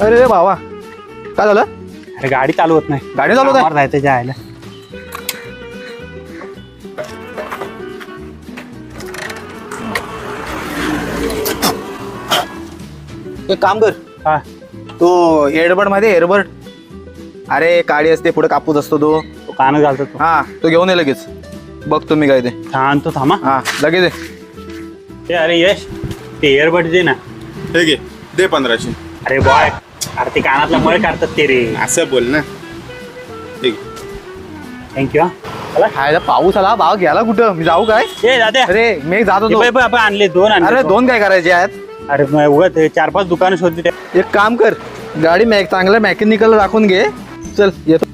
अरे भावा काय झालं? अरे गाडी चालू होत नाही. गाडी चालवत आहे? कामावर जायचं जायला. एक काम कर, हा तो एअरबड मध्ये एअरबड, अरे काळी असते पुढे कापूस असतो तो. तो कान घालतो तो. हा तो घेऊन ये लगेच. बघ तुम्ही काय ते. आणतो थांबा. हा लगेच ये. ते अरे यश ते एअरबड दे ना. हे घे, दे 1500. अरे बॉय, अरे ते कानातला मळ काढतात ते रे. असं बोल ना. हे घे. थँक्यू. खायला पाऊस आला, भाव घ्यायला कुठं मी जाऊ काय? ए दादा, अरे मी जात होतो. आपण आणले 2 आणले. अरे 2 काय करायचे आहेत? अरे उगत 4-5 दुकानं शोधली. एक काम कर, गाडी चांगल्या मॅकॅनिकल राखून घे. चल येतो.